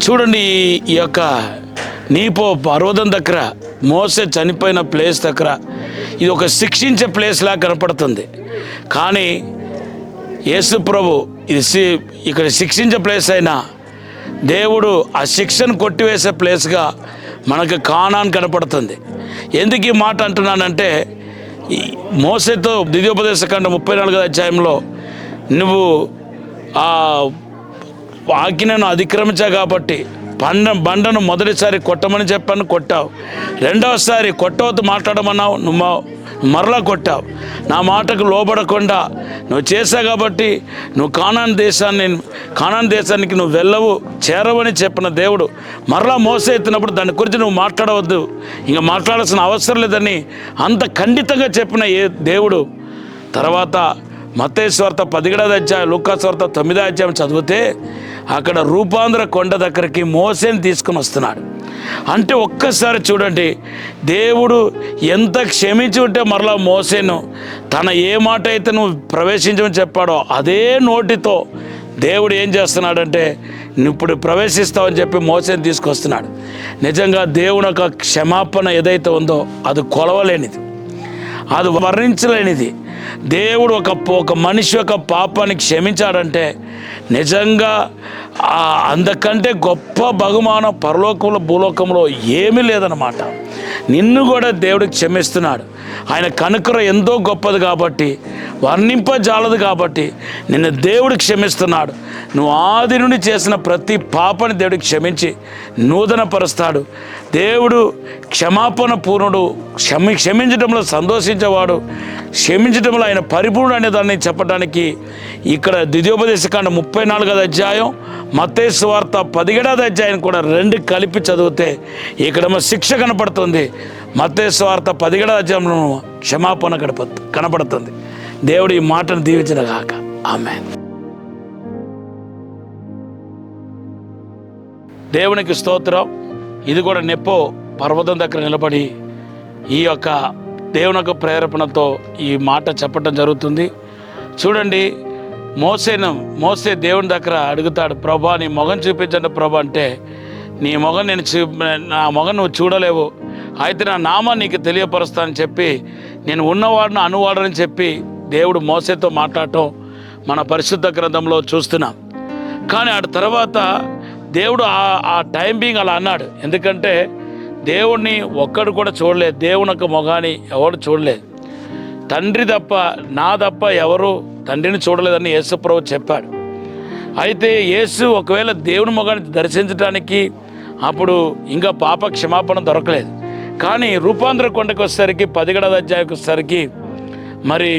చూడండి, ఈ యొక్క నీపో పర్వతం దగ్గర మోసే చనిపోయిన ప్లేస్ దగ్గర ఇది ఒక శిక్షించే ప్లేస్లా కనపడుతుంది. కానీ యేసు ప్రభు ఇది ఇక్కడ శిక్షించే ప్లేస్ అయినా దేవుడు ఆ శిక్షను కొట్టివేసే ప్లేస్గా మనకు కానాన్ కనపడుతుంది. ఎందుకు ఈ మాట అంటున్నానంటే, మోసేతో ద్వితీయోపదేశకాండం 34వ అధ్యాయంలో నువ్వు ఆ ఆజ్ఞను అతిక్రమించావు కాబట్టి బండను మొదటిసారి కొట్టమని చెప్పాను, కొట్టావు. రెండవసారి కొట్టవద్దు మాట్లాడమన్నావు, నువ్వు మరలా కొట్టావు. నా మాటకు లోబడకుండా నువ్వు చేశావు కాబట్టి నువ్వు కానాన్ దేశానికి నువ్వు వెళ్ళవు, చేరవని చెప్పిన దేవుడు మరలా మోసే ఎత్తినప్పుడు దాని గురించి నువ్వు మాట్లాడవద్దు, ఇంకా మాట్లాడాల్సిన అవసరం లేదని అంత ఖండితంగా చెప్పిన దేవుడు తర్వాత మత్తయి సువార్త 17వ అధ్యాయం, లూకా సువార్త 9వ అధ్యాయం చదివితే అక్కడ రూపాంధ్ర కొండ దగ్గరికి మోసేని తీసుకుని వస్తున్నాడు. అంటే ఒక్కసారి చూడండి, దేవుడు ఎంత క్షమించి ఉంటే మరలా మోసేను తన ఏ మాట అయితే నువ్వు ప్రవేశించమని చెప్పాడో అదే నోటితో దేవుడు ఏం చేస్తున్నాడంటే నువ్వు ఇప్పుడు ప్రవేశిస్తావని చెప్పి మోసేని తీసుకొస్తున్నాడు. నిజంగా దేవుని యొక్క క్షమాపణ ఏదైతే ఉందో అది కొలవలేనిది, అది వర్ణించలేనిది. దేవుడు ఒక మనిషి యొక్క పాపాన్ని క్షమించాడంటే నిజంగా అంతకంటే గొప్ప బహుమానం పరలోకంలో భూలోకంలో ఏమీ లేదన్నమాట. నిన్ను కూడా దేవుడు క్షమిస్తున్నాడు. ఆయన కనుకరం ఎంతో గొప్పది కాబట్టి, వర్ణింపజాలదు కాబట్టి నిన్ను దేవుడు క్షమిస్తున్నాడు. నువ్వు ఆది నుండి చేసిన ప్రతి పాపని దేవుడు క్షమించి నూతన పరుస్తాడు. దేవుడు క్షమాపణ పూర్ణుడు, క్షమించడంలో సంతోషించేవాడు, క్షమించడంలో ఆయన పరిపూర్ణుడు అనే దాన్ని చెప్పడానికి ఇక్కడ ద్వితీయోపదేశకాండం 34వ అధ్యాయం, మత్తయి సువార్త 17వ అధ్యాయం కూడా రెండు కలిపి చదివితే ఇక్కడేమో శిక్ష కనపడుతుంది, మత్తయి సువార్త 17వ అధ్యాయంలో క్షమాపణ కనపడుతుంది. దేవుడు ఈ మాటను దీవించిన గాక. ఆమేన్. దేవునికి స్తోత్రం. ఇది కూడా నెప్పో పర్వతం దగ్గర నిలబడి ఈ యొక్క దేవుని యొక్క ప్రేరేపణతో ఈ మాట చెప్పడం జరుగుతుంది. చూడండి, మోసే దేవుని దగ్గర అడుగుతాడు, ప్రభా నీ మొగం చూపించండి ప్రభా అంటే, నీ మొగం నా మొగం నువ్వు చూడలేవు, అయితే నా నామాన్ని నీకు తెలియపరుస్తానని చెప్పి నేను ఉన్నవాడిని అనువాడని చెప్పి దేవుడు మోసేతో మాట్లాడటం మన పరిశుద్ధ గ్రంథంలో చూస్తున్నాం. కానీ ఆ తర్వాత దేవుడు ఆ టైం బీయింగ్ అలా అన్నాడు. ఎందుకంటే దేవుడిని ఒక్కడు కూడా చూడలేదు, దేవుని యొక్క మొగాన్ని ఎవరు చూడలేదు, తండ్రి తప్ప నా తప్ప ఎవరు తండ్రిని చూడలేదని యేసు ప్రభు చెప్పాడు. అయితే యేసు ఒకవేళ దేవుని మొగాన్ని దర్శించడానికి అప్పుడు ఇంకా పాప క్షమాపణ దొరకలేదు. కానీ రూపాంధ్ర కొండకు వచ్చేసరికి 17వ అధ్యాయంకి వచ్చేసరికి మరి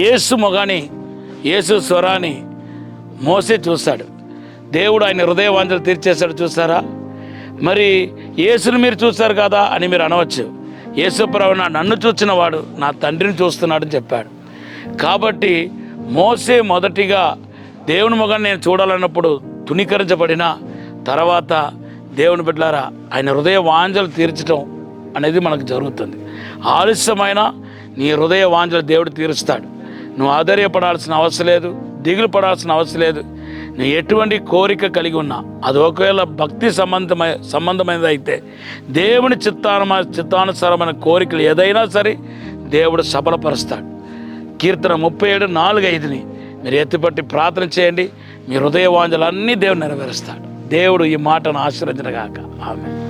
యేసు స్వరాన్ని మోసే చూశాడు. దేవుడు ఆయన హృదయ వాంఛలు తీర్చేశాడు. చూసారా? మరి యేసుని మీరు చూస్తారు కదా అని మీరు అనవచ్చు. యేసు ప్రభు నన్ను చూసిన వాడు నా తండ్రిని చూస్తున్నాడని చెప్పాడు. కాబట్టి మోసే మొదటిగా దేవుని మొగాన్ని నేను చూడాలన్నప్పుడు తుణీకరించబడిన తర్వాత దేవుని బిడ్డలారా ఆయన హృదయ వాంఛలు తీర్చడం అనేది మనకు జరుగుతుంది. ఆలస్యమైన నీ హృదయ వాంఛలు దేవుడు తీరుస్తాడు. నువ్వు ఆశ్చర్యపడాల్సిన అవసరం లేదు, దిగులు పడాల్సిన అవసరం లేదు. నువ్వు ఎటువంటి కోరిక కలిగి ఉన్నా అది ఒకవేళ భక్తి సంబంధమైనది అయితే దేవుని చిత్తానుసారమైన కోరికలు ఏదైనా సరే దేవుడు సఫలపరుస్తాడు. కీర్తన 37:4-5 మీరు ఎత్తిపట్టి ప్రార్థన చేయండి, మీ హృదయ వాంఛలన్నీ దేవుడు నెరవేరుస్తాడు. దేవుడు ఈ మాటను ఆశీర్వదించుగాక. ఆమేన్.